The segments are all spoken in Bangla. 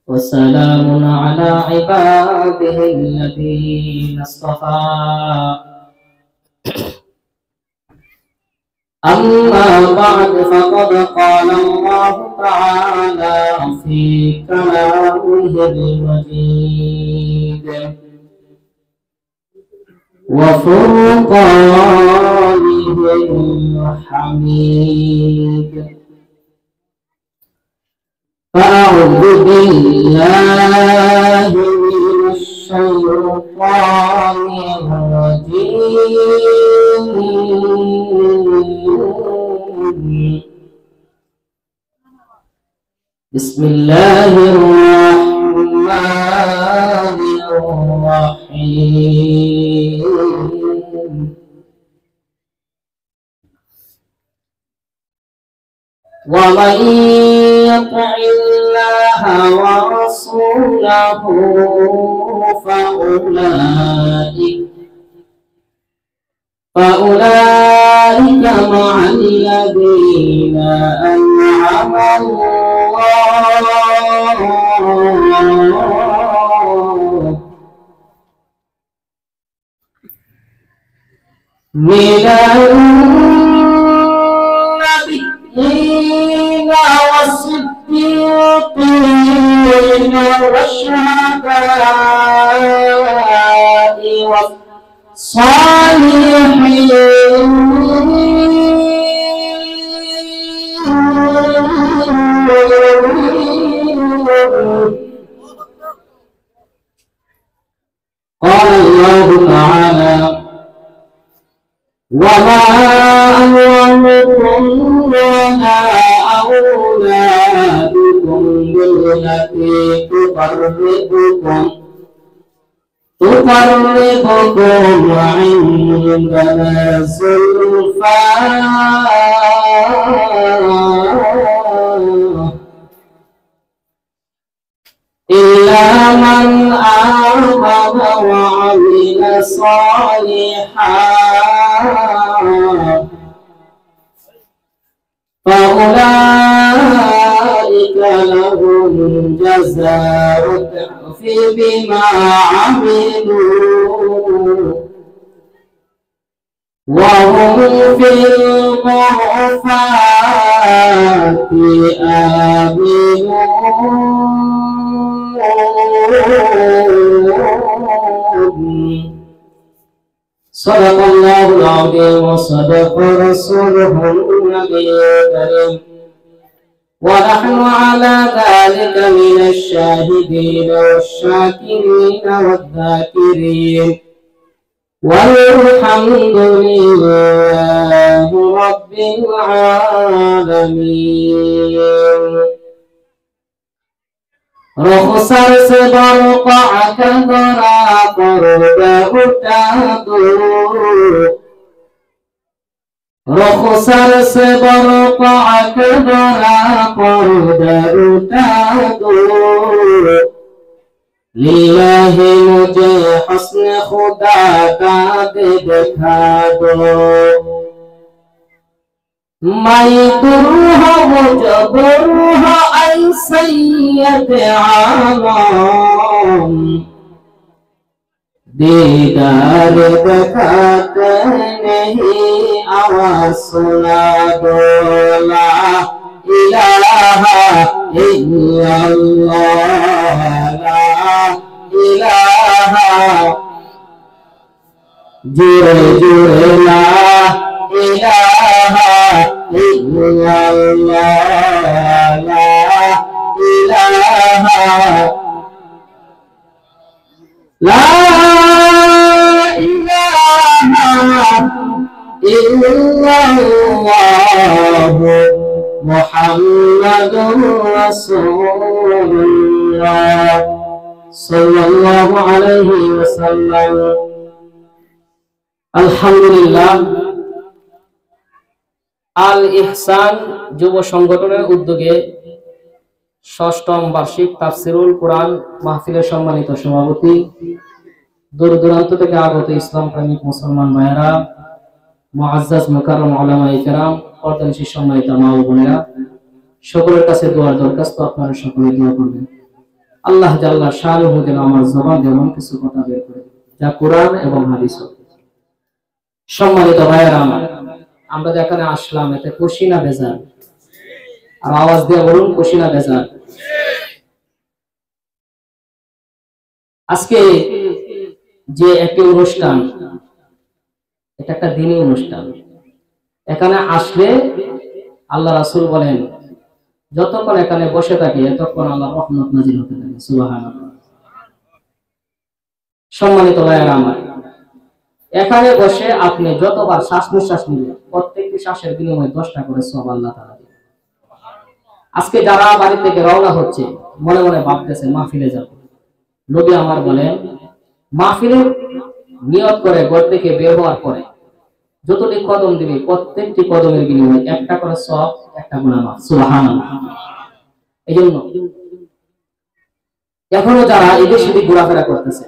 وسلام على عباده الذين اصطفى. أما بعد فقد قال الله تعالى في كلامه المجيد وفرقانه الحميد. فأعوذ بالله من الشيطان الرجيم. بسم الله الرحمن الرحيم. ومن يطع الله ورسوله فأولئك مع الذين أنعم الله من النبيين والصديقين والشهداء والصالحين قال الله تعالى: وما أموالكم ولا أولادكم بالتي تقربكم عندنا زلفى إلا من آمن وعمل صالحا فأولئك لهم جزاء الضعف بما عملوا وهم في الغرفات آمنون. صدق الله العظيم وصدق رسوله النبي الكريم ونحن على ذلك من الشاهدين والشاكرين والذاكرين والحمد لله رب العالمين. رخصر سے برقع کدرا قرب اٹھادو رخصر سے برقع کدرا قرب اٹھادو للہ مجھے حسن خدا کا دکھا دو میں دروح مجھ دروح اے سید عالم دیدار دکھاتے نہیں آواز سنا دو لا الہ الا اللہ لا الہ جرے جرے لا الہ الا اللہ لا الہ لا الہ الا اللہ محمد رسول اللہ صلی اللہ علیہ وسلم. আলহামদুলিল্লাহ। আল ইহসান যুব সংগঠনের উদ্যোগে ষষ্ঠম বার্ষিক তাফসিরুল কোরআন মাহফিলের সম্মানিত সভাপতি, দূর দূরান্ত থেকে আগত ইসলাম প্রেমিক মুসলমান ভাইয়েরা, মুআজ্জাজ মুকাররম উলামায়ে কেরাম, পর্দানিশী সম্মানিত মা ও বোনেরা, সকলের কাছে দোয়ার দরখাস্ত, আপনারা সকলে দোয়া করবেন। আল্লাহ জাল্লা শানুহু যেন আমার জবান যেমন কিছু কথা বের করে যা কোরআন এবং হাদিস। সম্মানিত ভাইয়েরা আমার, আমরা যেখানে আসলাম এতে খুশি না বেজার? আর আওয়াজ দিয়ে বলুন, খুশি না বেজার? আজকে যে একটি অনুষ্ঠান, এটা একটা দিনী অনুষ্ঠান। এখানে আসলে আল্লাহ রাসূল বলেন যতক্ষণ এখানে বসে থাকি ততক্ষণ আল্লাহর রহমত নাযিল হতে থাকে। সুবহানাল্লাহ। সম্মানিত ভাইয়েরা আমার, এখানে বসে আপনি যতবার শ্বাস নিঃশ্বাস নিবেন প্রত্যেকটি শ্বাসের বিনিময়ে 10টা করে সওয়াব আল্লাহ তাআলা দিবেন। আজকে যারা বাড়ি থেকে রওনা হচ্ছে মনে মনে ভাবতেছে মাহফিলে যাব, নবী আমার বলেন মাহফিলে নিয়ত করে ঘর থেকে বের হওয়ার পরে যতটি কদম দিবে প্রত্যেকটি কদমের বিনিময়ে 1টা করে সওয়াব, 1টা গুনাহ মাফ। সুবহানাল্লাহ। এইজন্য এখনো যারা এদিক সেদিক ঘোরাফেরা করতেছে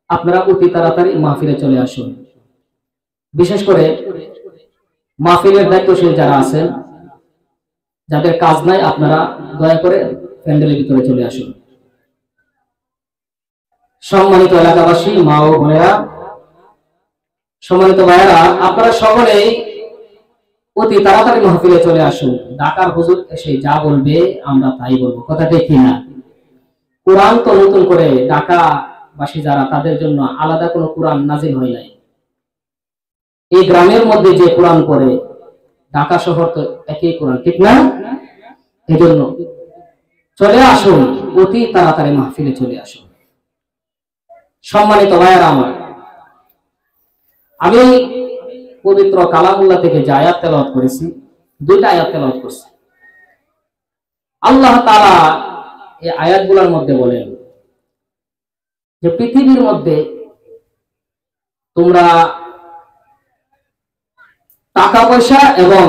আপনারা অতি তাড়াতাড়ি মাহফিলে চলে আসুন। বিশেষ করে মাহফিলের দায়িত্বশীল যারা আছেন, যাদের কাজ নাই, আপনারা দয়া করে প্যান্ডেলের ভিতরে চলে আসুন। সম্মানিত এলাকাবাসী, মা ও বোনেরা, সম্মানিত ভাইয়েরা, আপনারা সকলেই অতি তাড়াতাড়ি মাহফিলে চলে আসুন। ঢাকার হুজুর এসে যা বলবে আমরা তাই বলবো, কথা ঠিক কিনা? কোরআন তো নতুন করে ঢাকাবাসী যারা, তাদের জন্য আলাদা কোনো কোরআন নাজিল হয় নাই। এই গ্রামের মধ্যে যে কোরআন পড়ে ঢাকা শহর তো একই কোরআন, ঠিক না? এজন্য চলে আসুন, অতি তাড়াতাড়ি মাহফিলে চলে আসুন। সম্মানিত ভাইয়েরা আমার, আমি পবিত্র কালামুল্লাহ থেকে যে আয়াত তেলাওয়াত করেছি, 2টা আয়াত তেলাওয়াত করছি। আল্লাহ তাআলা এই আয়াতগুলোর মধ্যে বলেন যে পৃথিবীর মধ্যে তোমরা টাকা পয়সা এবং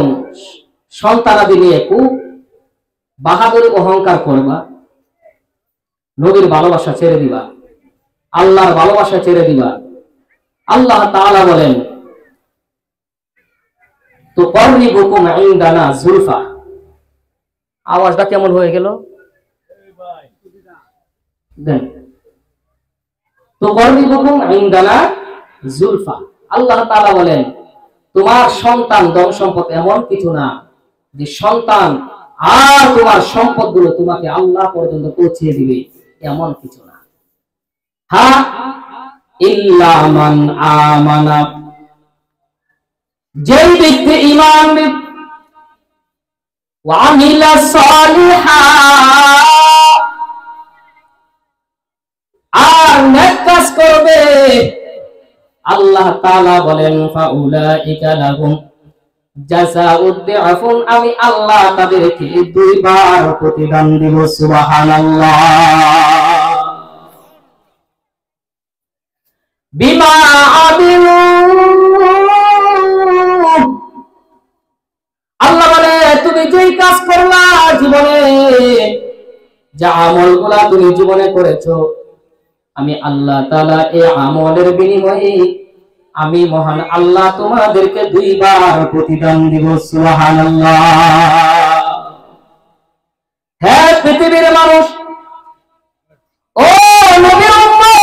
সন্তানাদি নিয়ে খুব বাহাদুরি অহংকার করবা, নবীর ভালোবাসা ছেড়ে দিবা, আল্লাহর ভালোবাসা ছেড়ে দিবা। আল্লাহ তাআলা বলেন তো করিবুকুম ইনদানা যুলফা। আওয়াজটা কেমন হয়ে গেল? দেন তো করিবুকুম ইনদানা যুলফা। আল্লাহ তাআলা বলেন তোমার সন্তান ধন সম্পদ এমন কিছু না যে সন্তান আর তোমার সম্পদগুলো তোমাকে আল্লাহ পর্যন্ত পৌঁছিয়ে দিবে, এমন কিছু না। হ্যাঁ, ইল্লা মান আমানা, যে ব্যক্তি ঈমান ওয়া আমিলা সালিহান, আর নেক কাজ করবে, আল্লাহ তাআলা বলেন ফাউলাইকা লাহুম জাযাউদ দিআফুন, আমি আল্লাহ তাদেরকে 2 বার প্রতিদান দেব। সুবহানাল্লাহ। বিমা আমিলু, আল্লাহ বলে তুমি যেই কাজ করলা জীবনে, যে আমলগুলা তুমি জীবনে করেছো, আমি আল্লাহ তাআলা এই আমলের বিনিময়ে আমি মহান আল্লাহ তোমাদেরকে 2 বার প্রতিদান দিব। সুবহানাল্লাহ। হে পৃথিবীর মানুষ, ও নবীর উম্মত,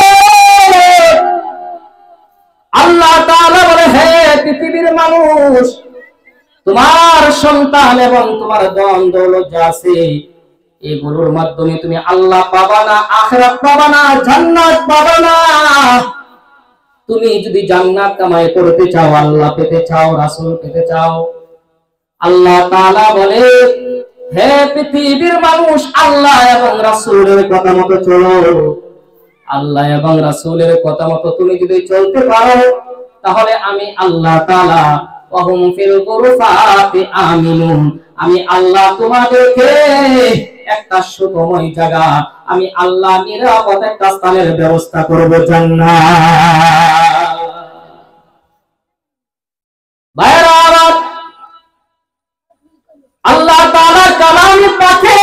আল্লাহ তাআলা বলে হে পৃথিবীর মানুষ, তোমার সন্তান এবং তোমার ধন দৌলত যা আছে এগুলোর মাধ্যমে তুমি আল্লাহ পাবা না, আখিরাত পাবা না, জান্নাত পাবা না। তুমি যদি জান্নাত কামাই করতে চাও, আল্লাহ পেতে চাও, রাসূল পেতে চাও, আল্লাহ তাআলা বলে হে পৃথিবীর মানুষ, আল্লাহ এবং রাসূলের কথা মতো চলো। আল্লাহ এবং রাসূলের কথা মতো তুমি যদি চলতে পারো, তাহলে আমি আল্লাহ তাআলা ওয়াহুম ফিল গুরফাতি আমিনুন, আমি আল্লাহ তোমাদেরকে একটা সুখময় জায়গা, আমি আল্লাহ নিরাপদ একটা স্থানের ব্যবস্থা করব, জান্নাত। ভাইরা আমার, আল্লাহ তাআলা কালামে পাকে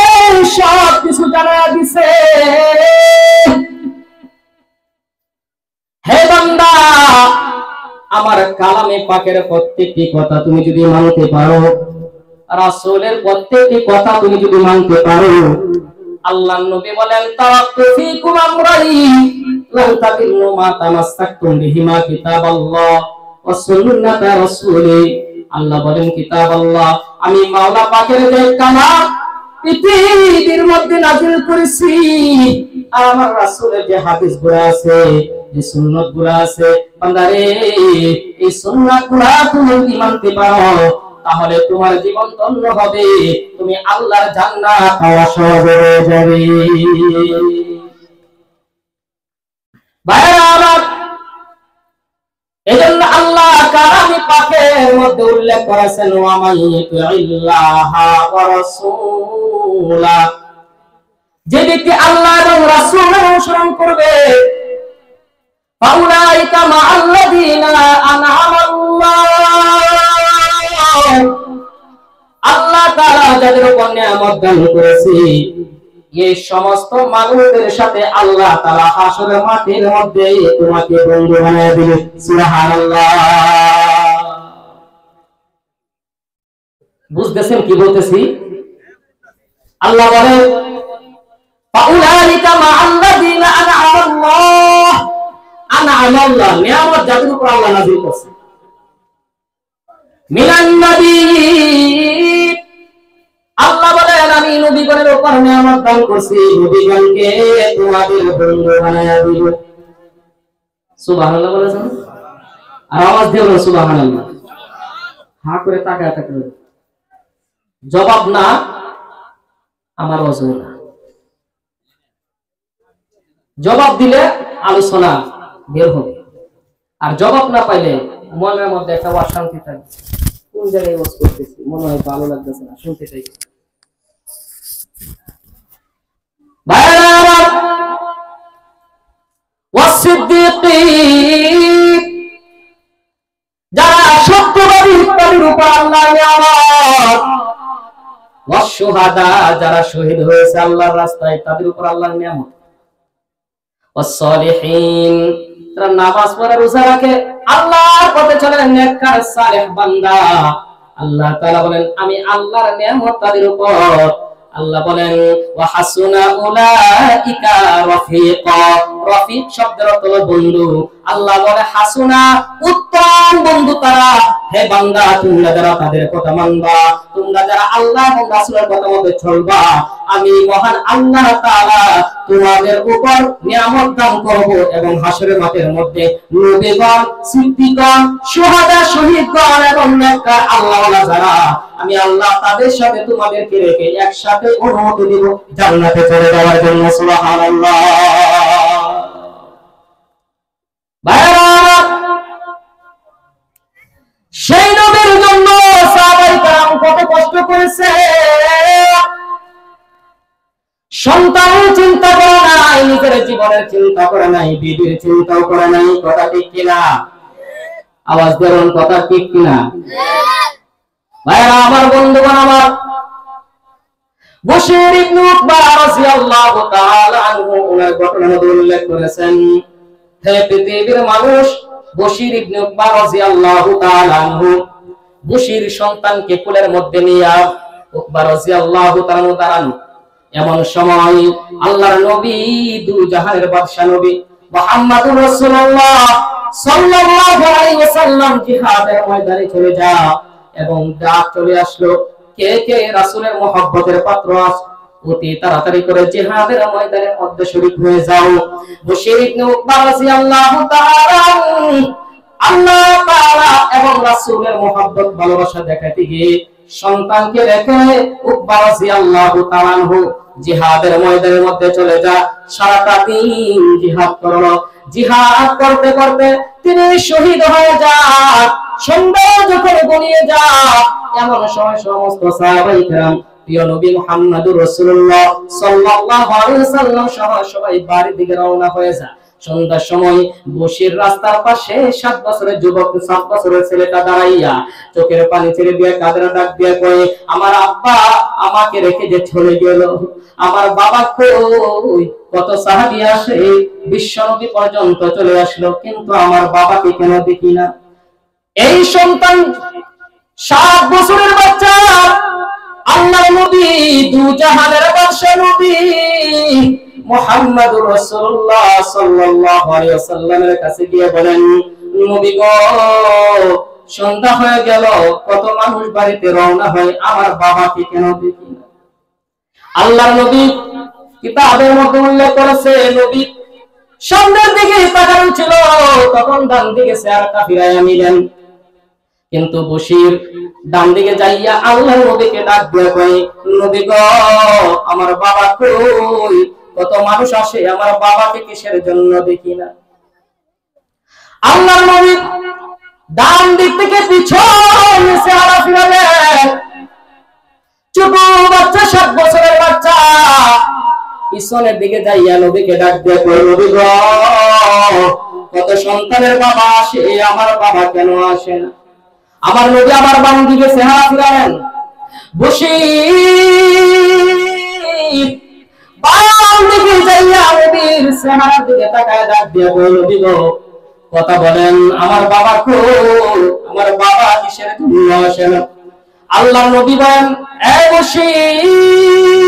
সব কিছু জানায়া দিয়েছে। হে বান্দা, আমার কালামে পাকের প্রত্যেকটি কথা তুমি যদি মানতে পারো, রাসূলের প্রত্যেকটি কথা তুমি যদি মানতে পারো, আল্লাহর নবী বলেন তারাক্তু ফীকুম আমরাইন লান তাদিল্লু মা তামাসসাকতুম বিহিমা কিতাবাল্লাহ ওয়া সুন্নাতা রাসূলি। আল্লাহ বলেন কিতাব আল্লাহ, আমি মাওলা পাকের যে কালাম পৃথিবীর মধ্যে নাযিল করেছি, আর আমার রাসূলের যে হাদিসগুলো আছে, যে সুন্নাতগুলো আছে, বান্দারে এই সুন্নাতগুলো তুমি যদি মানতে পারো তাহলে তোমার জীবন ধন্য হবে, তুমি আল্লাহর জান্নাত পাওয়া সহজ হয়ে যাবে। ভাইরা আমার, এজন্য আল্লাহ কালামে পাকের মধ্যে উল্লেখ করেছেন ওয়া মাইয়ুতিল্লাহা ওয়া রাসূলা, যে ব্যক্তি আল্লাহ এবং রাসূলের অনুসরণ করবে ফাউলাইকা মাআল্লাযীনা আনআমা আল্লাহ তাআলা যাদের উপর নিয়ামত দান করেছে এই সমস্ত মানুষদের সাথে আল্লাহ তাআলা হাসরের মাঠের মধ্যে তোমাকে বন্ধু বানিয়ে দিবেন। সুবহানাল্লাহ। বুঝতেছেন কি বলতেছি? আল্লাহ বলেন ফাউলাইকা মাআল্লাযীনা আনআমা আল্লাহ, নিয়ামত যাদের উপর আল্লাহ নাযিল করেছে, মিনান নাবিয়্যিন, আল্লাহ বলেন আমি নবীগণের উপর নিয়ামত দান করছি, নবীগণকে তোমাদের বন্ধু বানায়া দিব। সুবহানাল্লাহ বলেছেন, আর আওয়াজ দিয়ে বলেন সুবহানাল্লাহ। হা করে তাকায় তাকায়, জবাব না আমার ওজন না, জবাব দিলে আলোচনা বের হবে, আর জবাব না পাইলে মনের মধ্যে একটা অশান্তি থাকে, কোন জায়গায় ওয়াজ করতেছি মনে হয় ভালো লাগতেছে না, শুনতে চাই। ভাইরা আমার, ওয়াসিদ্দিকিন, যারা সত্যবাদী তাদের উপর আল্লাহর নিয়ামত, ওয়াসশুহাদা, যারা শহীদ হয়েছে আল্লাহর রাস্তায় তাদের উপর আল্লাহর নিয়ামত, ওয়াসসালিহিন, যারা নামাজ পড়ে রোজা রাখে আল্লাহর পথে চলে নেককার সালেহ বান্দা, আল্লাহ তাআলা বলেন আমি আল্লাহর নিয়ামত তাদের উপর। আল্লাহ বলেন ওয়া হাসুনা উলাইকা রাফিকা, রাফিক শব্দের অর্থ হলো বন্ধু। আল্লাহ বলে হাসুনা, উত্তম বন্ধু তারা। হে বান্দা, তোমরা যারা তাদের কথা মানবা, তোমরা যারা আল্লাহ এবং রাসূলের কথা মতো চলবা, আমি মহান আল্লাহ তাআলা তোমাদের উপর নিয়ামত দান করব, এবং হাসরের মাঠের মধ্যে নবীগণ, সিদ্দিকগণ, শুহাদা, শহীদগণ এবং নেককার আল্লাহওয়ালা যারা, আমি আল্লাহ তাদের সাথে তোমাদেরকে রেখে একসাথে অনুমতি দিব জান্নাতে চলে যাওয়ার জন্য। সুবহানাল্লাহ। ভাইরা, সেই নবীর জন্য সাহাবায়ে কেরাম কত কষ্ট করেছে। সন্তান চিন্তা করে নাই, নিজের জীবনের চিন্তা করে নাই, বিবির চিন্তাও করে নাই। কথা ঠিক কিনা? আওয়াজ দেন, কথা ঠিক কিনা? ভাইরা আমার, বন্ধুগণ আমার, বশীর ইবনে উকবা রাদিয়াল্লাহু তাআলা আনহু ওনার ঘটনা উল্লেখ করেছেন। হে পৃথিবীর মানুষ, বশীর ইবনে উকবা রাদিয়াল্লাহু তাআলা আনহু বশীর সন্তানকে কোলের মধ্যে নিয়ে উকবা রাদিয়াল্লাহু তাআলা দাঁড়ান। এমন সময় আল্লাহর নবী, দু জাহানের বাদশা নবী মুহাম্মদুর রাসূলুল্লাহ সাল্লাল্লাহু আলাইহি ওয়াসাল্লাম জিহাদের ময়দানে চলে যায়, এবং ডাক চলে আসলো, কে কে রাসূলের মহব্বতের পাত্র আছ, অতি তাড়াতাড়ি করে জিহাদের ময়দানের মধ্যে শরীক হয়ে যাও। বশীর ইবনে উকবা রাদিয়াল্লাহু তাআলা আল্লাহ তাআলা এবং রাসূলের মহব্বত ভালোবাসা দেখাতে গিয়ে সন্তানকে রেখে উকবা রাদিয়াল্লাহু তাআলা জিহাদের ময়দানের মধ্যে চলে যায়। সারাটা দিন জিহাদ করলো, জিহাদ করতে করতে তিনি শহীদ হয়ে যান। সন্ধ্যা যখন গড়িয়ে যায়, এমন সময় সমস্ত সাহাবায়ে কেরাম প্রিয় নবী মুহাম্মদুর রাসূলুল্লাহ সাল্লাল্লাহু আলাইহি ওয়াসাল্লাম সহ সবাই বাড়ির দিকে রওনা হয়ে যায়। সন্ধ্যার সময় বশীর রাস্তার পাশে 7 বছরের যুবক, 7 বছরের ছেলেটা দাঁড়াইয়া চোখের পানি ছেড়ে দিয়ে কাঁদরা ডাক দিয়ে কয়, আমার আব্বা আমাকে রেখে যে চলে গেল, আমার বাবা কই? কত সাহাবী আসে, বিশ্বনবী পর্যন্ত চলে আসলো, কিন্তু আমার বাবাকে কেন দেখি না? এই সন্তান 7 বছরের বাচ্চা, আল্লাহর নবী, দু জাহানের বাদশা নবী মুহাম্মাদুর রাসূলুল্লাহ সাল্লাল্লাহু আলাইহি ওয়াসাল্লামের কাছে গিয়ে বলেন, নবী গো, সন্ধ্যা হয়ে গেল, কত মানুষ বাড়িতে রওনা হয়, আমার বাবাকে কেন দেখি না? আল্লাহর নবী কিতাবের মধ্যে উল্লেখ করেছে, নবী সামনের দিকে তাকানো ছিল, তখন ডান দিকে চেহারাটা ফিরাইয়া নিলেন। কিন্তু বশির ডান দিকে যাইয়া আল্লাহর নবীকে ডাক দিয়ে কয়, নবী গো, আমার বাবা কই? কত মানুষ আসে, আমার বাবাকে কিসের জন্য দেখি না? আল্লাহর নবী ডান দিক থেকে পিছনে চেহারা ফিরালেন। ছোট বাচ্চা, 7 বছরের বাচ্চা পিছনের দিকে যাইয়া নবীকে ডাক দিয়ে কয়, নবী গো, কত সন্তানের বাবা আসে, আমার বাবা কেন আসে না? আমার নবী আবার বাম দিকে চেহারা ফিরালেন। বশির বাম দিকে যাইয়া নবীর চেহারার দিকে তাকায় ডাক দিয়ে কয়, নবী গো, কথা বলেন, আমার বাবা কই? আমার বাবা কিসের জন্য আসে না? আল্লাহ নবী বলেন, এ বশির,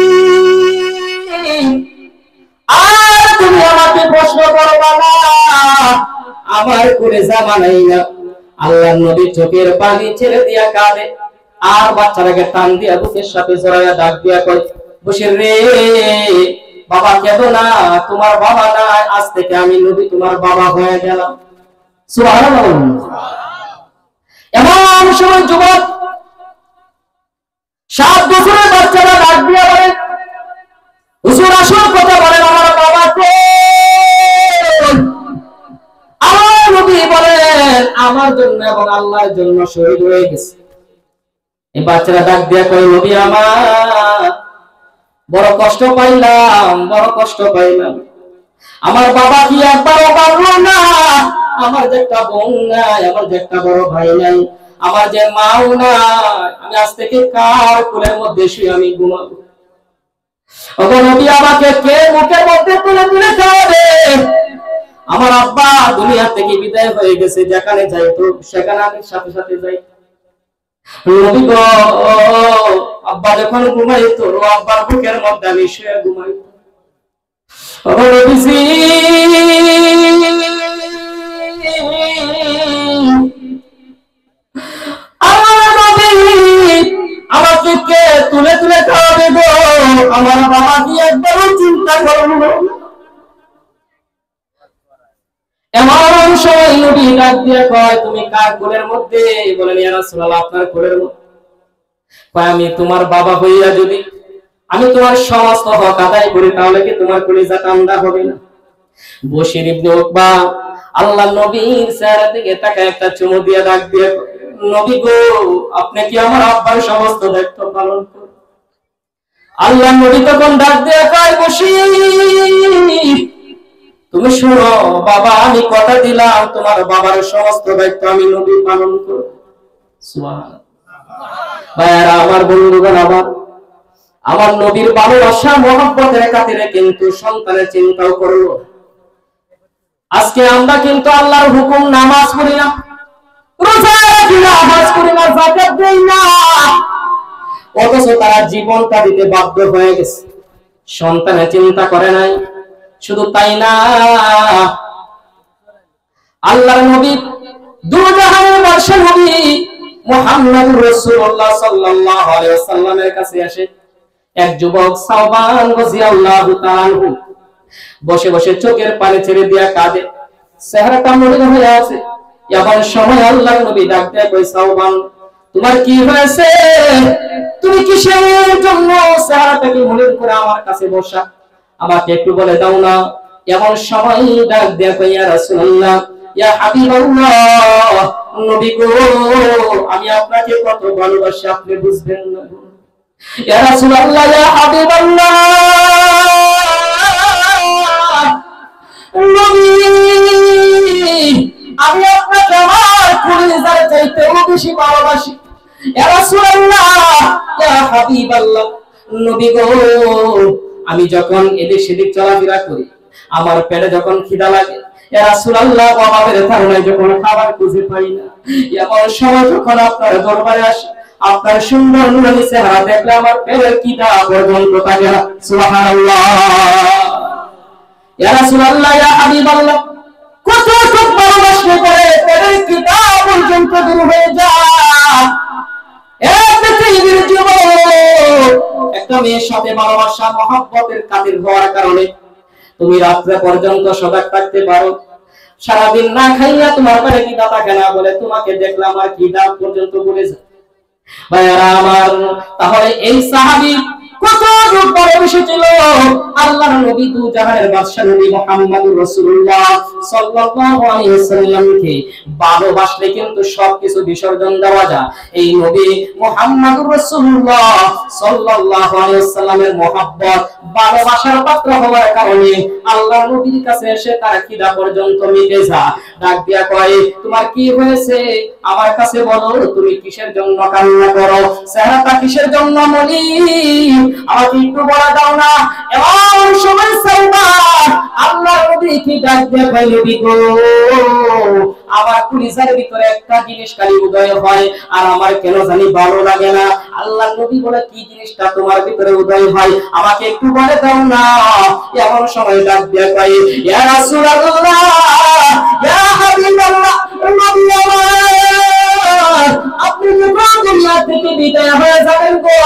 আর তুমি আমাকে প্রশ্ন করবা না, আমার করে জামানাই না। আল্লাহ নবী চোখের পানি ছেড়ে দিয়া কাঁদে, আর বাচ্চাটাকে টান দিয়া বুকের সাথে জড়াইয়া ডাক দিয়া কয়, বশির রে, বাবা কেঁদো না, তোমার বাবা নাই, আজ থেকে আমি নবী তোমার বাবা হয়ে গেলাম। সুবহানাল্লাহ। এমন সময় যুবক 7 বছরের বাচ্চারা ডাক দিয়া বলে, হুজুর আসল কথা বলেন, আমার বাবা কই? আমার নবী বলেন, আমার জন্য এবং আল্লাহর জন্য শহীদ হয়ে গেছে। এই বাচ্চারা ডাক দিয়া কয়, নবী আমার বড় কষ্ট পাইলাম, বড় কষ্ট পাইলাম। আমার বাবা কি একবারও পারলো না? আমার যে একটা বোন নাই, আমার যে একটা বড় ভাই নাই, আমার যে মাও নাই, আমি আজ থেকে কার কোলের মধ্যে শুয়ে আমি ঘুমাবো? ওগো নবী, আমাকে কে মুখের মধ্যে তুলে তুলে খাওয়াবে? আমার আব্বা দুনিয়া থেকে বিদায় হয়ে গেছে, যেখানে যাইতো সেখানে আমি সাথে সাথে যাই। নবী গো, আব্বা যখন ঘুমাইতো, আব্বার বুকের মধ্যে আমি শুয়ে ঘুমাইতো। ওগো নবীজি, আমাকে কে তুলে তুলে খাওয়াবে গো? আমার বাবা কি একবারও চিন্তা করলো? এমন সময় নবী ডাক দিয়ে কয়, তুমি কার কোলের মধ্যে? বলেন, ইয়া রাসূলুল্লাহ, আপনার কোলের মধ্যে। কয়, আমি তোমার বাবা হইয়া যদি আমি তোমার সমস্ত হক আদায় করি, তাহলে কি তোমার কলিজা ঠান্ডা হবে না? বশির ইবনে উকবা আল্লাহর নবীর চেহারা দিকে তাকায় একটা চুমু দিয়ে ডাক দিয়ে, নবী গো, আপনি কি আমার আব্বার সমস্ত দায়িত্ব পালন করেন? আল্লাহর নবী তখন ডাক দিয়ে কয়, বশির, তুমি শোনো বাবা, আমি কথা দিলাম তোমার বাবার সমস্ত দায়িত্ব আমি নবী পালন করব। সুবহানাল্লাহ। ভাইরা আমার, বন্ধুগণ আমার নবীর ভালোবাসা মহব্বতের খাতিরে কিন্তু সন্তানের চিন্তাও করলো। আজকে আমরা কিন্তু আল্লাহর হুকুম নামাজ পড়ি না, রোজা রাখি না, হজ করি না, যাকাত দেই না, অথচ তারা জীবনটা দিতে বাধ্য হয়ে গেছে, সন্তানের চিন্তা করে নাই। শুধু তাই না, আল্লাহর নবী, দুজাহানের বাদশা নবী মুহাম্মদুর রাসূলুল্লাহ সাল্লাল্লাহু আলাইহি ওয়াসাল্লামের কাছে আসে এক যুবক সাওবান রাদিয়াল্লাহু তাআলা আনহু। বসে বসে চোখের পানি ছেড়ে দিয়া কাঁদে, চেহারাটা মলিন হয়ে আছে। এমন সময় আল্লাহর নবী ডাক দিয়ে কয়, সাওবান, তোমার কি হয়েছে? তুমি কিসের জন্য চেহারাটাকে মলিন করে আমার কাছে বসা? আমাকে একটু বলে দাও না। এমন সময় ডাক দিয়ে কয়, ইয়া রাসূলুল্লাহ, ইয়া হাবিবাল্লাহ, নবী গো, আমি আপনাকে কত ভালোবাসি আপনি বুঝবেন না। ইয়া রাসূলুল্লাহ, ইয়া হাবিবাল্লাহ, নবী, আমি আপনাকে আমার কলিজার চাইতেও বেশি ভালোবাসি। ইয়া রাসূলুল্লাহ, ইয়া হাবিবাল্লাহ, নবী গো, আমি যখন এদিক সেদিক চলাফেরা করি, আমার পেটে যখন খিদা লাগে, ইয়া রাসূলুল্লাহ, অভাবের কারণে যখন খাবার খুঁজে পাই না, এমন সময় যখন আপনার দরবারে আসি, আপনার সুন্দর নুরানি চেহারা দেখলে আমার পেটের খিদা পর্যন্ত থাকে না। সুবহানাল্লাহ। ইয়া রাসূলুল্লাহ, ইয়া হাবিবাল্লাহ, কতটুকু ভালোবাসলে পরে তাদের কিতাব পর্যন্ত দূর হয়ে যায়। একটা মেয়ের সাথে ভালোবাসা মহব্বতের কাতির হওয়ার কারণে তুমি রাত্রে পর্যন্ত সজাগ থাকতে পারো, সারাদিন না খাইয়া তোমার পেটে খিদা থাকে না বলে তোমাকে দেখলাম আর খিদা পর্যন্ত ভুলে যায়। ভাইয়ারা আমার, তাহলে এই সাহাবী কত যুগ পরে এসেছিল আল্লাহর নবী দু জাহানের বাদশা নবী মুহাম্মদুর রাসূলুল্লাহ সাল্লাল্লাহু আলাইহি ওয়াসাল্লামকে ভালোবাসলে কিন্তু সবকিছু বিসর্জন দেওয়া যায়। এই নবী মুহাম্মদুর রাসূলুল্লাহ সাল্লাল্লাহু আলাইহি ওয়াসাল্লামের মহব্বত ভালোবাসার পাত্র হওয়ার কারণে আল্লাহর নবীর কাছে এসে তার খিদা পর্যন্ত মিটে যায়। ডাক দিয়া কয়, তোমার কি হয়েছে আমার কাছে বলো, তুমি কিসের জন্য কান্না করো, চেহারাটা কিসের জন্য মলিন, আমাকে একটু বলা দাও না। এমন সময় সালমান আল্লাহর নবী কি ডাক দিয়ে কয়, নবী গো, আমার কলিজার ভিতরে একটা জিনিস খালি উদয় হয় আর আমার কেন জানি ভালো লাগে না। আল্লাহর নবী বলে, কি জিনিসটা তোমার ভিতরে উদয় হয় আমাকে একটু বলে দাও না। এমন সময় ডাক দিয়ে কয়, ইয়া রাসূলুল্লাহ, ইয়া হাবিবাল্লাহ, নবী আমার, আপনি দুনিয়া থেকে বিদায় হয়ে যাবেন গো,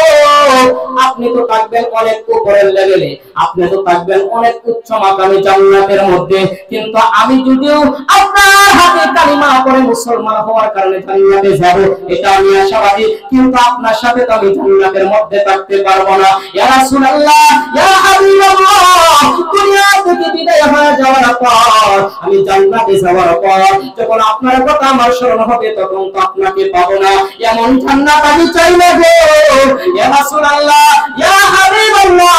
আপনি তো থাকবেন অনেক উপরের লেভেলে, আপনি তো থাকবেন অনেক উচ্চ মাকামে জান্নাতের মধ্যে, কিন্তু আমি যদিও আপনার হাতে কালিমা পড়ে মুসলমান হওয়ার কারণে জান্নাতে যাব, এটা আমি আশাবাদী, কিন্তু আপনার সাথে তো আমি জান্নাতের মধ্যে থাকতে পারবো না। ইয়া রাসূলুল্লাহ, ইয়া হাবিবাল্লাহ, দুনিয়া থেকে বিদায় হয়ে যাওয়ার পর, আমি জান্নাতে যাওয়ার পর যখন আপনার কথা আমার স্মরণ হবে তখন তো আপনাকে পাবো না। এমন জান্নাত আমি চাই না গো। ইয়া রাসূলুল্লাহ, ইয়া হাবিবাল্লাহ,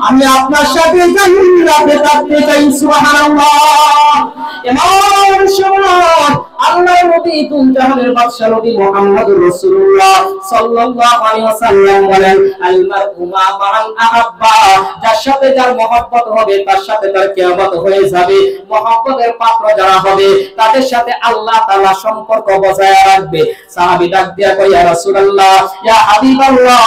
আমি আপনার সাথে জান্নাতে থাকতে চাই। সুবহানাল্লাহ। এমন সময় আল্লাহর নবী দুই জাহানের বাদশা নবী মুহাম্মদুর রাসূলুল্লাহ সাল্লাল্লাহু আলাইহি ওয়াসাল্লাম বলেন, আল মারউ মা মান আহাব্বা, যার সাথে যার মহব্বত হবে তার সাথে তার কিয়ামত হয়ে যাবে। মহব্বতের পাত্র যারা হবে তাদের সাথে আল্লাহ তাআলা সম্পর্ক বজায় রাখবে। সাহাবী ডাক দিয়া কয়, ইয়া রাসূলুল্লাহ, ইয়া হাবিবাল্লাহ,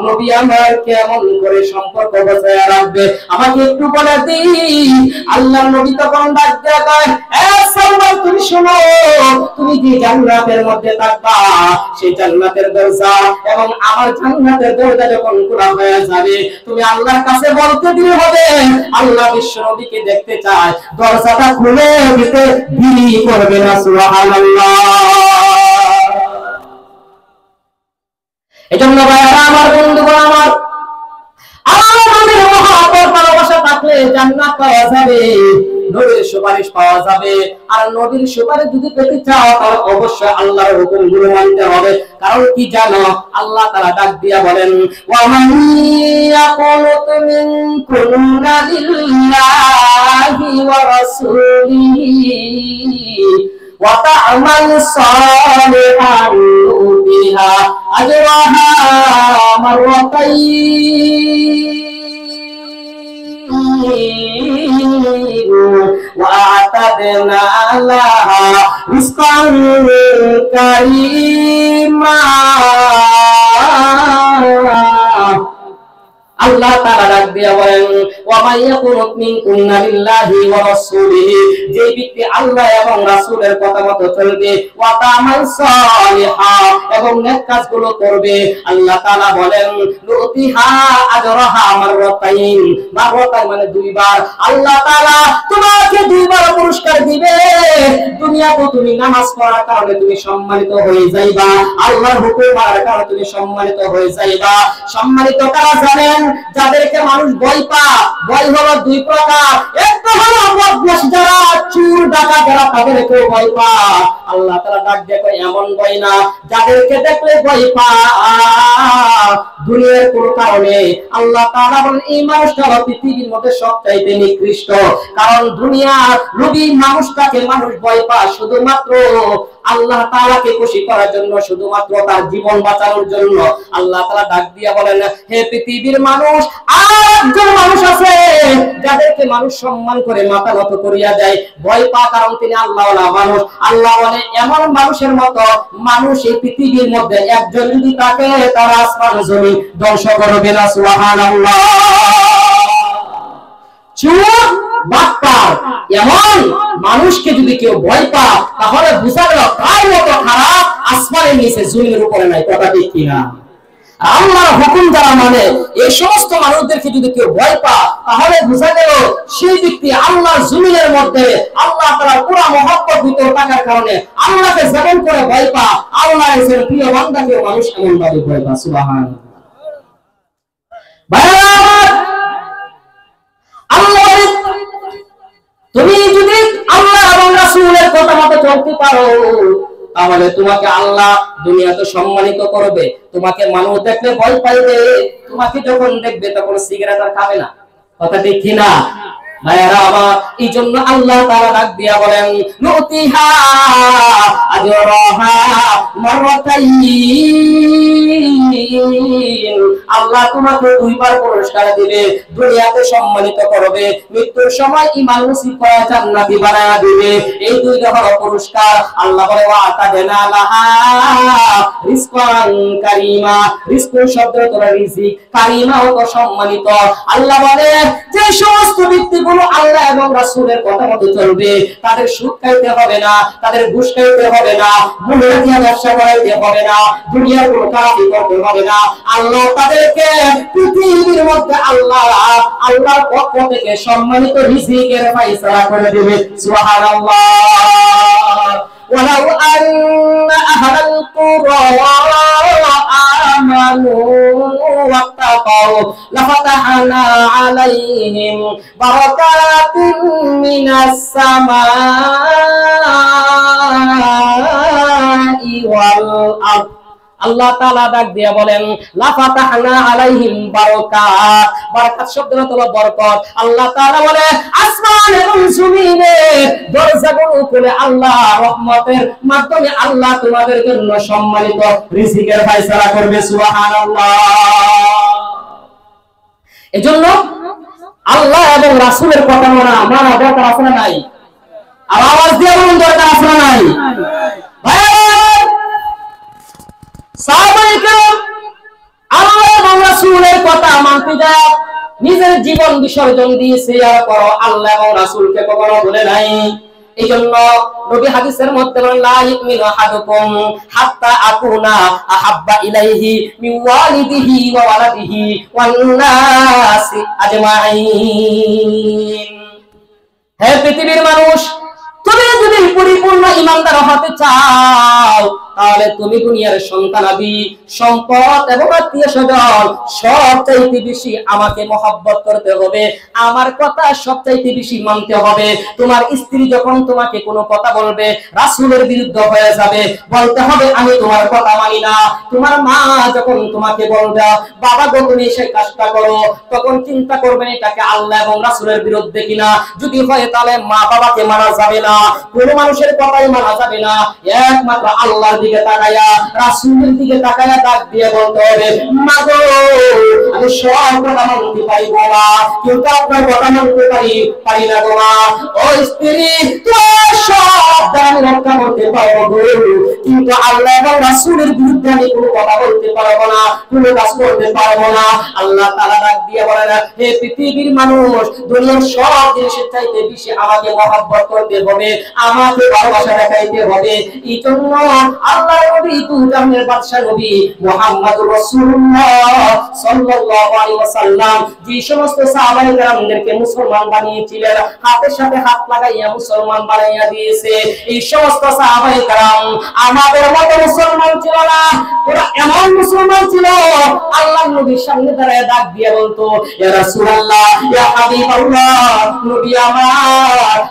নবী আমার কেমন করে সম্পর্ক বজায় রাখবে আমাকে একটু বলে দিন। আল্লাহর নবী তখন ডাক দিয়া কয়, এ সালমান, তুমি শোনো, তুমি যে জান্নাতের মধ্যে থাকবা সেই জান্নাতের দরজা এবং আমার জান্নাতের দরজা যখন খোলা হয়ে যাবে তুমি আল্লাহর কাছে বলতে দিলে হবে, আল্লাহ বিশ্ব নবীকে দেখতে চায়, দরজাটা খুলে দিতে দেরি করবে না। সুবহানাল্লাহ। এজন্য ভাইরা আমার, বন্ধুগণ আমার, আমাদের মহব্বত ভালোবাসা থাকলে জান্নাত পাওয়া যাবে, নবীর সুপারিশ পাওয়া যাবে। আর নবীর সুপারিশ যদি পেতে চাও তাহলে অবশ্যই আল্লাহর হুকুমগুলো মানতে হবে। কারণ কি জানো, আল্লাহ তাআলা ডাক দিয়া বলেন, ওয়া মান ইয়াকুনু মিনকুন্না লিল্লাহি ওয়া রাসূলিহি ওয়া তা'মাল সালিহান বিহা আজরাহা মাররাতাইন وَأَعْتَدْنَا لَهَا رِزْقًا كَرِيمًا। আল্লাহ তাআলা ডাক দিয়া বলেন, ওয়া মাইয়াকুনুত মিনকুন্না লিল্লাহি ওয়া রাসূলিহি, যে ব্যক্তি আল্লাহ এবং রাসূলের কথা মতো চলবে, ওয়া তা'মাল সালিহা, এবং নেক কাজগুলো করবে, আল্লাহ তাআলা বলেন, নুতিহা আজরাহা মাররাতাইন, মাররাতাইন মানে দুইবার, আল্লাহ তাআলা তোমাকে দুইবার পুরস্কার দিবে। দুনিয়াতে তুমি নামাজ পড়ার কারণে তুমি সম্মানিত হয়ে যাইবা, আল্লাহর হুকুম মানার কারণে তুমি সম্মানিত হয়ে যাইবা। সম্মানিত কারা জানেন? যাদেরকে মানুষ ভয় পায়। ভয় হলো দুই প্রকার, একটা হলো বদমাশ যারা, চোর ডাকাত যারা, তাদেরকে ভয় পায়। আল্লাহ তাআলা ডাক দিয়ে কয়, এমন ভয় না, যাদেরকে দেখলে ভয় পায় দুনিয়ার কোন কারণে। আল্লাহ তাআলা বলেন, এই মানুষটা পৃথিবীর মধ্যে সবচাইতে নিকৃষ্ট। কারণ দুনিয়ার লোভী মানুষটাকে মানুষ ভয় পায় শুধুমাত্র আল্লাহ তাআলাকে খুশি করার জন্য, শুধুমাত্র তার জীবন বাঁচানোর জন্য। আল্লাহ তাআলা ডাক দিয়া বলেন, হে পৃথিবীর মানুষ, আরেকজন মানুষ আছে যাদেরকে মানুষ সম্মান করে মাথা নত করিয়া দেয়, ভয় পায়, কারণ তিনি আল্লাহওয়ালা মানুষ। আল্লাহ বলে, এমন মানুষের মতো মানুষ এই পৃথিবীর মধ্যে একজন যদি থাকে, তার আসমান জমিন ধ্বংস করবে না। সুবহানাল্লাহ। চোর ঘুষকে যদি কেউ ভয় পা তাহলে বুঝা গেল তার মতো খারাপ আসমানের নিচে জমিনের উপরে নাই। কথা ঠিক কিনা? আল্লাহর হুকুম যারা মানে এই সমস্ত মানুষদেরকে যদি কেউ ভয় পা তাহলে বোঝা গেল সেই ব্যক্তি আল্লাহর জমিনের মধ্যে আল্লাহ তাআলার পুরা মহব্বত ভিতরে থাকার কারণে আল্লাহকে যেমন করে ভয় পা আল্লাহর প্রিয় বান্দাকে মানুষ এমন ভাবে ভয় পা। সুবহানাল্লাহ। আল্লাহ তুমি যদি আল্লাহ এবং রাসূলের কথা মতো চলতে পারো তাহলে তোমাকে আল্লাহ দুনিয়াতে সম্মানিত করবে, তোমাকে মানুষ দেখলে ভয় পাইবে, তোমাকে যখন দেখবে তখন সিগারেট আর খাবে না। কথা ঠিক কিনা? ভাইরা আমার এই জন্য আল্লাহ তাআলা ডাক দিয়া বলেন নুতিহা আজরাহা মাররাতাইন, আল্লাহ তোমাকে দুইবার পুরস্কার দিবে, দুনিয়াতে সম্মানিত করবে, মৃত্যুর সময় ঈমান নসিব করে জান্নাতি বানায়া দিবে। এই দুই ধরনের পুরস্কার আল্লাহ বলে ওয়া আতাদেনা লাহা রিজকান কারীমা। রিজক শব্দের অর্থ রিজিক, কারীমা অর্থ সম্মানিত। আল্লাহ বলে যে সমস্ত ব্যক্তি আল্লাহ এবং রাসূলের কথা মতো চলবে তাদের সুদ খাইতে হবে না, তাদের ঘুষ খাইতে হবে না, মুনাফা দিয়ে ব্যবসা করাইতে হবে না, দুনিয়ার কোনো কাজই করতে হবে না। আল্লাহ তাদেরকে পৃথিবীর মধ্যে আল্লাহর পক্ষ থেকে সম্মানিত রিজিকের ফয়সালা করে দেবে। সুবহানাল্লাহ। ওয়ালাউ আন্না আহলাল কুরা آمنوا واتقوا لفتحنا عليهم بركات من السماء والأرض। আল্লাহ তাআলা ডাক দিয়া বলেন লাফাতাহনা আলাইহিম বারাকাত। বারাকাত শব্দের অর্থ হলো বরকত। আল্লাহ তাআলা বলে আসমান এবং জমিনে দরজাগুলো খুলে আল্লাহ রহমতের মাধ্যমে আল্লাহ তোমাদের জন্য সম্মানিত রিজিকের ফয়সালা করবে। সুবহানাল্লাহ। এজন্য আল্লাহ এবং রাসূলের কথা মানা দরকার আছে না নাই? আর আওয়াজ দিয়ে বলুন দরকার আছে না নাই? সাহাবায়ে কেরাম আল্লাহ এবং রাসূলের কথা মানতে যায় নিজের জীবন বিসর্জন দিয়েছে, আর পর আল্লাহ এবং রাসূলকে কখনো ভুলে নাই। এইজন্য নবী হাদিসের মধ্যে বলেন লা ইউমিনু আহাদুকুম হাত্তা আকুনা আহাব্বা ইলাইহি মিন ওয়ালিদিহি ওয়া ওয়ালাদিহি ওয়ান নাসি আজমাইন। হে পৃথিবীর মানুষ, তুমি যদি পরিপূর্ণ ঈমানদার হতে চাও তাহলে তুমি দুনিয়ার সন্তানাদি, সম্পদ এবং আত্মীয়-স্বজন সবচাইতে বেশি আমাকে মহব্বত করতে হবে, আমার কথা সবচাইতে বেশি মানতে হবে। তোমার স্ত্রী যখন তোমাকে কোনো কথা বলবে রাসূলের বিরুদ্ধে হয়ে যাবে, বলতে হবে আমি তোমার কথা মানি না। তোমার মা যখন তোমাকে বলবে বাবা গো তুমি সেই কাজটা করো, তখন চিন্তা করবেন এটাকে আল্লাহ এবং রাসূলের বিরুদ্ধে কিনা। যদি হয় তাহলে মা বাবাকে মানা যাবে না, কোনো মানুষের কথাই মানা যাবে না, একমাত্র আল্লাহর দিকে তাকায়া রাসূলের দিকে তাকায়া ডাক দিয়ে বলতে হবে মাগো আমি সব কথা মানতে পারি বাবা, কিন্তু আপনার কথা মানতে পারি না গো মা। ও স্ত্রী তোমার সব দান রক্ষা করতে পারবো গো, কিন্তু আল্লাহ এবং রাসূলের বিরুদ্ধে আমি কোনো কথা বলতে পারবো না, কোনো কাজ করতে পারবো না। আল্লাহ তাআলা ডাক দিয়ে বলেন হে পৃথিবীর মানুষ, দুনিয়ার সব জিনিসের চাইতে বেশি আমাকে মহব্বত করতে হবে, আমাকে ভালোবাসা দেখাইতে হবে। এই জন্য আল্লাহর নবী দুজাহানের বাদশা নবী মুহাম্মদুর রাসূলুল্লাহ সাল্লাল্লাহু আলাইহি ওয়াসাল্লাম যে সমস্ত সাহাবায়ে কেরামদেরকে মুসলমান বানিয়েছিলেন, হাতের সাথে হাত লাগাইয়া মুসলমান বানাইয়া দিয়েছে। এই সমস্ত সাহাবায়ে কেরাম আমাদের মতো মুসলমান ছিল না, ওরা এমন মুসলমান ছিল আল্লাহর নবীর সামনে দাঁড়ায় ডাক দিয়ে বলতো ইয়া রাসূলুল্লাহ ইয়া হাবিবাল্লাহ, নবী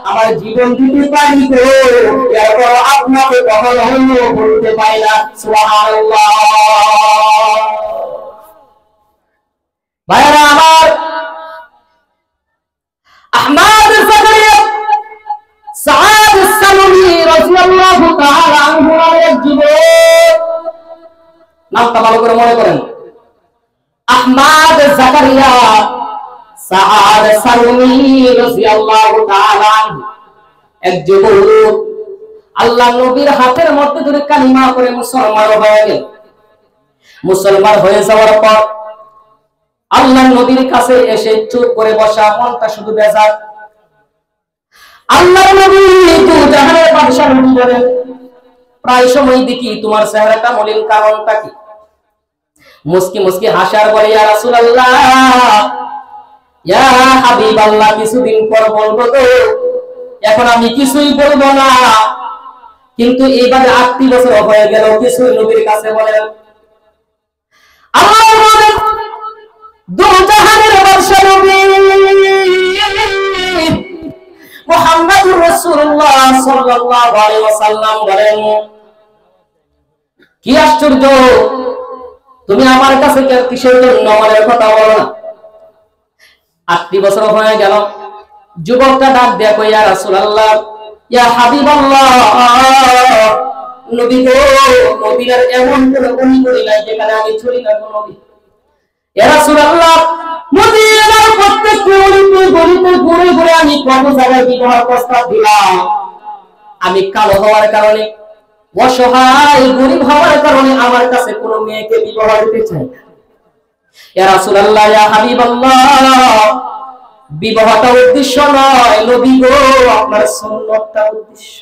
আমার জীবন দিতে পারি গো, এরপর আপনাকে কখনো বলতে পারি না। সুবহানাল্লাহ। ভাইরা আমার, আহমদ জাকারিয়া সাদ সালমি রাদিয়াল্লাহু তাআলা আনহু এর জীবন, নামটা ভালো করে মনে করেন, আহমদ জাকারিয়া সাদ সালমি রাদিয়াল্লাহু তাআলা আনহু এক যুবক আল্লাহ নবীর হাতের মধ্যে ধরে কালিমা করে মুসলমান হয়ে গেল। মুসলমান হয়ে যাওয়ার পর আল্লাহ নবীর কাছে এসে চুপ করে বসা, মনটা শুধু বেজার। আল্লাহর নবী তো জাহানের বাদশা নবী বলেন, প্রায় সময় দেখি তোমার চেহারাটা মলিন, কারণটা কি? মুস্কি মুস্কি হাসার বলে, ইয়া রাসূলুল্লাহ, ইয়া হাবিবাল্লাহ, কিছুদিন পর বলবো তো, এখন আমি কিছুই বলবো না। কিন্তু এইবারে 8 বছর হয়ে গেল কিছুই নবীর কাছে বলেন। আল্লাহ বলেন, দু জাহানের বাদশা নবী মুহাম্মদুর রাসূলুল্লাহ সাল্লাল্লাহু আলাইহি ওয়াসাল্লাম বলেন, কি আশ্চর্য, তুমি আমার কাছে কিসের জন্য আমার কথা বলো না? 8 বছর হয়ে গেল। যুবকটা ডাক দেয়া কই, ইয়া রাসূলুল্লাহ, ইয়া হাবিবাল্লাহ, নবী গো, নবীর এমন কোন গলি নাই যেখানে আমি ছড়ি না কোন নবী। ইয়া রাসূলুল্লাহ, মদিনার প্রত্যেক গলিতে ঘুরে ঘুরে আমি কত জায়গায় বিবাহ প্রস্তাব দিলাম। আমি কালো হওয়ার কারণে, অসহায় গরিব হওয়ার কারণে আমার কাছে কোনো মেয়েকে বিবাহ দিতে চাই না। ইয়া রাসূলুল্লাহ, ইয়া হাবিবাল্লাহ, বিবাহটা উদ্দেশ্য নয়, নবী গো, আপনার সুন্নতটা উদ্দেশ্য।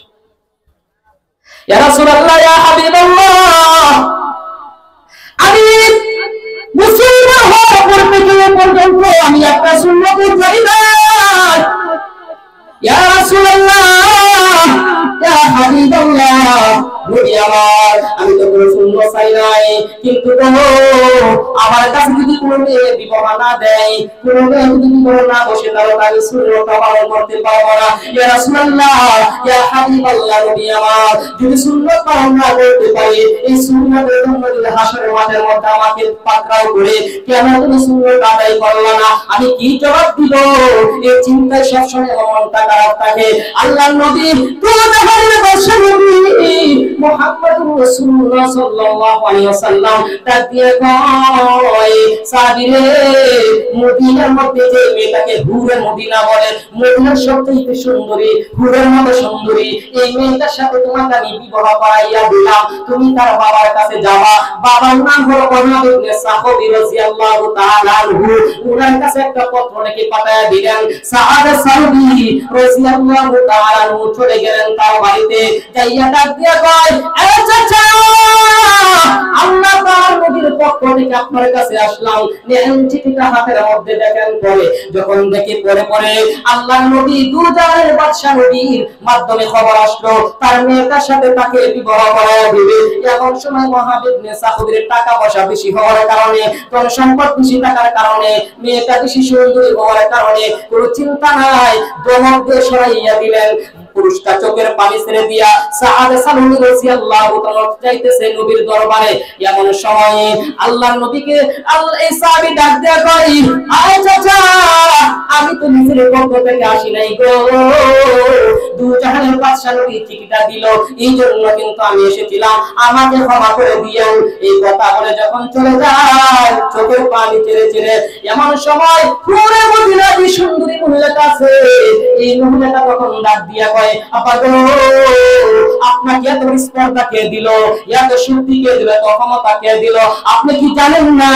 ইয়া রাসূলুল্লাহ, ইয়া হাবিবাল্লাহ, আমি মুসলমান হওয়ার পর থেকে পর্যন্ত আমি একটা সুন্নত জানি না। ইয়া রাসূলুল্লাহ, ইয়া হাবিবাল্লাহ, নবী আমার, আমি তো কোনো সুন্নত চাই নাই, কিন্তু আমার কাছে যদি কোনো মেয়ে বিবাহ না দেয়, কোনো মেয়ে যদি বিবাহ না বসে, তাহলে আমি সুন্নত পালন করতে পারবো না। ইয়া রাসূলুল্লাহ, ইয়া হাবিবাল্লাহ, নবী আমার, যদি সুন্নত পালন না করতে পারি, এই সুন্নতের জন্য যদি হাসরের মাঠের মধ্যে আমাকে পাকড়াও করে, কেন তুমি সুন্নত আদায় করলে না, আমি কি জবাব দিব? এই চিন্তায় সবসময় মনটা খারাপ থাকে। আল্লাহর নবী তো জাহানের বাদশা নবী মুহাম্মদুর রাসূলুল্লাহ সাল্লাল্লাহু আলাইহি ওয়াসাল্লাম ডাক দিয়ে কয়, সাহাবীরে, মদিনার মধ্যে যে মেয়েটাকে হুরে মদিনা বলে, মদিনার সবথেকে সুন্দরী, হুরের মতো সুন্দরী, এই মেয়েটার সাথে তোমাকে আমি বিবাহ করাইয়া দিলাম। তুমি তার বাবার কাছে যাবা, বাবার নাম হলো ওমর ইবনে সাখবী রাদিয়াল্লাহু তাআলা আনহু। ওনার কাছে একটা পত্র লিখে পাঠায়া দিলেন। সাআদ সাউদি রাদিয়াল্লাহু তাআলা আনহু চলে গেলেন তার বাড়িতে, যাইয়া ডাক দিয়া কয়, এ চাচা, আল্লাহ তাআলার নবীর পক্ষ থেকে আপনার কাছে আসলাম, নেন চিঠিটা হাতের মধ্যে দেখেন। পরে যখন দেখে পরে আল্লাহর নবী দুজাহানের বাদশা নবীর মাধ্যমে খবর আসলো তার মেয়েটার সাথে তাকে বিবাহ করায়া দিবে। এমন সময় ওমর ইবনে সাখবীর টাকা পয়সা বেশি হওয়ার কারণে, ধন সম্পদ বেশি থাকার কারণে, মেয়েটা বেশি সুন্দরী হওয়ার কারণে কোনো চিন্তা নাই, দমক দিয়ে সরাইয়া দিলেন। পুরুষটা চোখের পানি ছেড়ে দিয়া সাআদ সালুনি রাদিয়াল্লাহু তাআলা যাইতেছে নবীর দরবারে। এমন সময় আল্লাহর নবীকে এই সাহাবী ডাক দেয়া কয়, আয় চাচা, আমি তো নিজের পক্ষ থেকে আসি নাই গো, দুজাহানের বাদশা নবী চিঠিটা দিল, এই জন্য কিন্তু আমি এসেছিলাম, আমাকে ক্ষমা করে দিও। এই কথা বলে যখন চলে যায় চোখের পানি ছেড়ে এমন সময় পুরো মদিনার যে সুন্দরী মহিলাটা আছে, এই মহিলাটা তখন ডাক দিয়া কয়, আপা গো, আপনাকে এত স্পর্ধা কে দিল, এত শক্তি কে দিল, এত ক্ষমতা কে দিল? আপনি কি জানেন না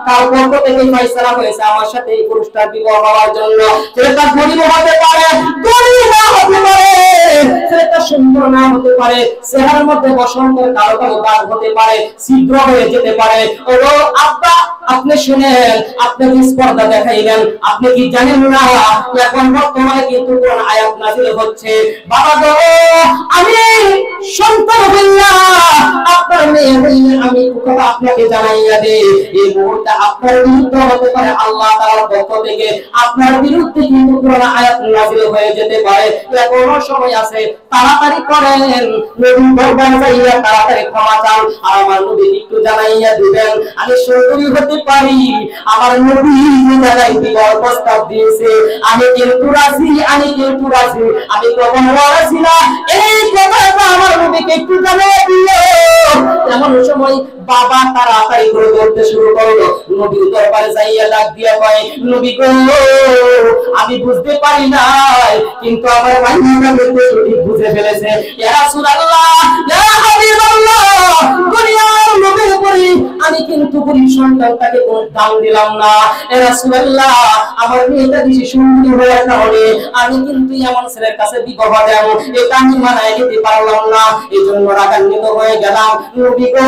তার পক্ষ থেকে ফয়সালা হয়েছে আমার সাথে এই পুরুষটার বিবাহ হওয়ার জন্য? ছেলেটা গরিব হতে পারে, গরিব না হতে পারে, ছেলেটা সুন্দর না হতে পারে, চেহারার মধ্যে বসন্তের কালো কালো দাগ হতে পারে, ছিদ্র হয়ে যেতে পারে। ও আব্বা, আপনি শুনেন, আপনি কি স্পর্ধা দেখাইলেন? আপনি কি জানেন না এখন বর্তমানে কিন্তু কোন আয়াত নাযিল হচ্ছে? বাবা গো, আমি সন্তান হইলা আপনার মেয়ে হইলে আমি কথা আপনাকে জানাইয়া দে, এই মুহূর্তে আপনার বিরুদ্ধে হতে পারে আল্লাহ তাআলার পক্ষ থেকে আপনার বিরুদ্ধে কিন্তু কোন আয়াত নাযিল হয়ে যেতে পারে। এখনো সময় আছে, তাড়াতাড়ি করেন, নবীর দরবারে যাইয়া তাড়াতাড়ি ক্ষমা চান, আর আমার নবী একটু জানাইয়া দিবেন আমি সুন্দরী হতে পারি, আমার নবী যে জায়গায় বিবাহ প্রস্তাব দিয়েছে আমি কিন্তু রাজি, আমি কিন্তু রাজি, আমি কখনো রাজি না, এই কথাটা আমার নবীকে একটু জানিয়ে দিও। এমন সময় বাবা তাড়াতাড়ি করে বলতে শুরু করলো, নবীর দরবারে যাইয়া ডাক দিয়া কয়, নবী গো, আমি বুঝতে পারি নাই, কিন্তু আমার মাইয়াটা বলতে সঠিক বুঝে ফেলেছে। ইয়া রাসূলুল্লাহ, ইয়া হাবিবাল্লাহ, দুনিয়ার নবীর করি, আমি কিন্তু গরিব সন্তানটাকে কোনো দাম দিলাম না। এ রাসূলুল্লাহ, আমার মেয়েটা বেশি সুন্দরী হওয়ার কারণে আমি কিন্তু এমন ছেলের কাছে বিবাহ দেব, এটা আমি মানায় নিতে পারলাম না, এই জন্য রাগান্বিত হয়ে গেলাম। নবী গো,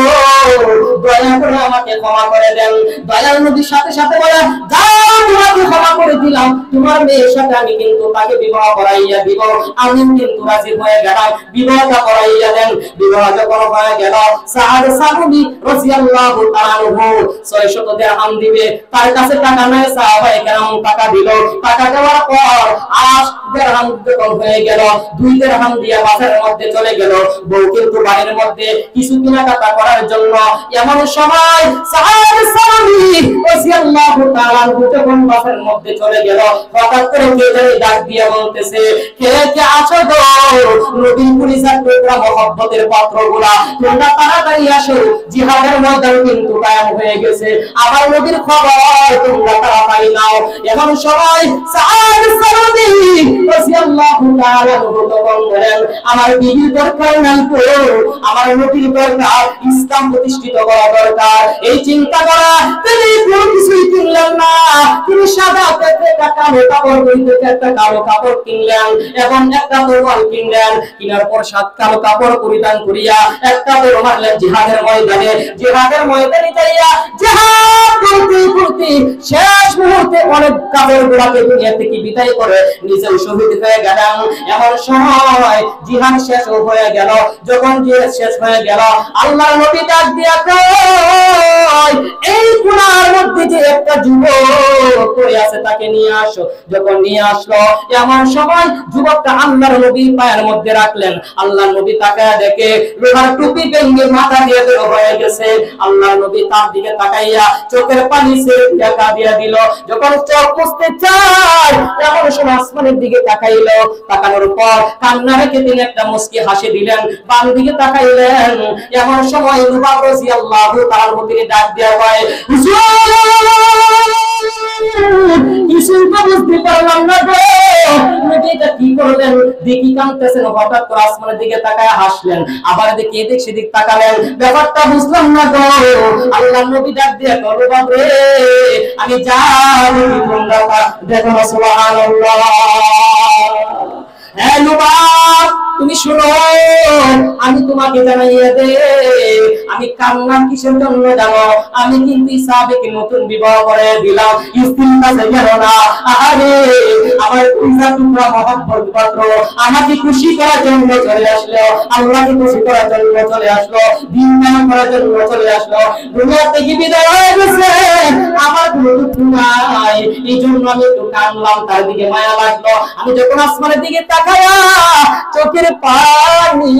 দয়া করে আমাকে ক্ষমা করে দেন। দয়াল নবীর সাথে সাথে বলে, যাও, তোমাকে ক্ষমা করে দিলাম, তোমার মেয়ের সাথে আমি কিন্তু তাকে বিবাহ করাইয়া দিব। আমি কিন্তু রাজি হয়ে গেলাম, বিবাহটা করাইয়া দেন। বিবাহ যখন হয়ে গেল, সাদ সাহাবী রাদিয়াল্লাহু তাআলা আনহু 600 দিরহাম দিবে, তার কাছে টাকা নাই, সাহাবায়ে কেরাম টাকা দিল। টাকা দেওয়ার পর 8 দিরহাম যখন হয়ে গেল, 2 দিরহাম দিয়ে বাজারের মধ্যে চলে গেল। বউ কিন্তু বাড়ির মধ্যে কিছু কেনাকাটা করার জন্য। এমন সময় সাদ সাহাবী রাদিয়াল্লাহু তাআলা আনহু যখন বাজারের মধ্যে চলে গেল, হঠাৎ করে কে জানি ডাক দিয়ে বলতেছে, কে কে আছো গো? নবীর পরিচার টুকরা মহব্বতের পাত্রগুলা, তোমরা তাড়াতাড়ি আসো, জিহাদের ময়দান কিন্তু কায়েম হয়ে গেছে। আবার নবীর খবর তোমরা তাড়াতাড়ি নাও। এমন সময় সাদ সাহাবী রাদিয়াল্লাহু তাআলা আনহু তখন বলেন, আমার বিবির দরকার নাই তো, আমার নবীর দরকার, ইসলাম প্রতিষ্ঠিত করা দরকার। এই চিন্তা করা তিনি কোনো কিছুই কিনলেন না। তিনি সাদা পেতে টাকা কাপড় কিনতে একটা কালো কাপড় কিনলেন এবং একটা তরবারি কিনলেন। কিনার পর 7 কালো কাপড় পরিধান করিয়া একটা তরবারি মারলেন জিহাদের ময়দানে। জিহাদের ময়দানে যাইয়া জিহাদ করতে করতে শেষ মুহূর্তে অনেক কাপড়গুলোকে দুনিয়া থেকে বিদায় করে নিজেও শহীদ হয়ে গেলেন। এমন সময় জিহাদ শেষ হয়ে গেল। যখন জিহাদ শেষ হয়ে গেল, আল্লাহর নবী ডাক দিয়া কয়, এই কোণার মধ্যে যে একটা যুবক পড়ে আছে তাকে নিয়ে আসো। যখন নিয়ে আসলো, এমন সময় যুবকটা আল্লাহর নবীর পায়ের মধ্যে রাখলেন। আল্লাহর নবী তাকায়া দেখে লোহার টুপি ভেঙে মাথা দিয়ে বের হয়ে গেছে। আল্লাহর নবী তার দিকে তাকাইয়া চোখের পানি ছেড়ে টাকা দিয়ে দিল। যখন চোখ মুছতে চায়, এমন সময় আসমানের দিকে তাকাইলো। তাকানোর পর কান্না রেখে তিনি একটা মুস্কি হাসি দিলেন, বাম দিকে তাকাইলেন। এমন সময় লুবাব রাদিয়াল্লাহু তাআলা তিনি ডাক দিয়া কয়, কিছুই তো বুঝতে পারলাম না গো, এটা কি করলেন? দেখি কাঁদতেছেন, হঠাৎ করে আসমানের দিকে তাকায় হাসলেন, আবার দেখি এদিক সেদিক তাকালেন, ব্যাপারটা বুঝলাম না গো। আল্লাহর নবী ডাক দিয়ে বলল, বাবা আমি জানি তোমরা দেখো না, সুবহানাল্লাহ। হ্যাঁ লুবাব, তুমি শুনো, আমি তোমাকে জানাইয়া দে, আমি কান্না কিসের জন্য জানো? আমি কিন্তু সাবেকে নতুন বিবাহ করে দিলাম, স্ত্রীর কাছে গেল না। আরে আমার পূজা টুকরা মহব্বত পাত্র আমাকে খুশি করার জন্য চলে আসলো, আল্লাহকে খুশি করার জন্য চলে আসলো, দিন কায়েম করার জন্য চলে আসলো, দুনিয়া থেকে বিদায় হয়ে গেছে, আমার কোনো দুঃখ নাই। এই জন্য আমি একটু কাঁদলাম, তার দিকে মায়া লাগলো। আমি যখন আসমানের দিকে তাকায়া চোখের পানি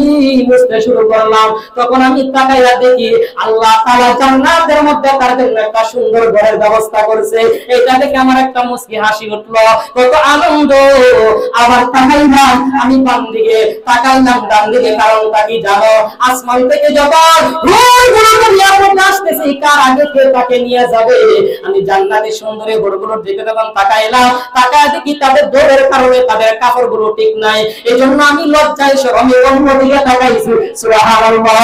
মুছতে শুরু করলাম, তখন আমি তাকাইয়া দেখি আল্লাহ তাআলা জান্নাতের মধ্যে তার জন্য একটা সুন্দর ঘরের ব্যবস্থা করেছে। এটা দেখে আমার একটা মুস্কি হাসি উঠলো, কত আনন্দ। আবার তাকাইলাম, আমি বাম দিকে তাকাইলাম, ডান দিকে, কারণটা কি জানো? আসমান থেকে যখন আসতেছে, কার আগে কে তাকে নিয়ে যাবে? আমি জান্নাতের সুন্দরী ঘরগুলোর দিকে যখন তাকাইলাম, তাকায় দেখি তাদের দৌড়ের কারণে তাদের কাপড়গুলো ঠিক নাই। এই জন্য আমি লজ্জায় শরমে অন্যদিকে তাকাইছি। সুবহানাল্লাহ।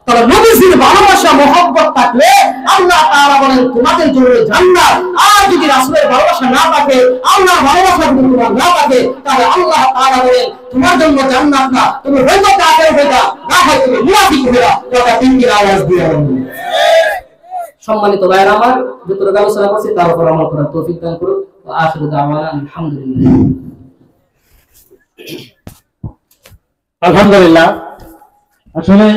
তবে নবীর ভালোবাসা মহব্বত থাকলে আল্লাহ তাআলা বলেন তোমাদের জন্য জান্নাত। আর যদি রাসূলের ভালোবাসা না থাকে, আল্লাহর ভালোবাসা যদি তোমার না থাকে, তাহলে আল্লাহ তাআলা বলেন তোমার জন্য জান্নাত না, তুমি হয়তো কাফের হইবা, না হয় তুমি মুনাফিক হইবা। কথা তিনটি আওয়াজ দিয়ে বলুন। সম্মানিত ভাইরা আমার, যতটুকু আলোচনা করছি তার উপর আমল করার তৌফিক দান করুন। আখিরু দাওয়ানা আলহামদুলিল্লাহ। আলহামদুলিল্লাহ। আসলে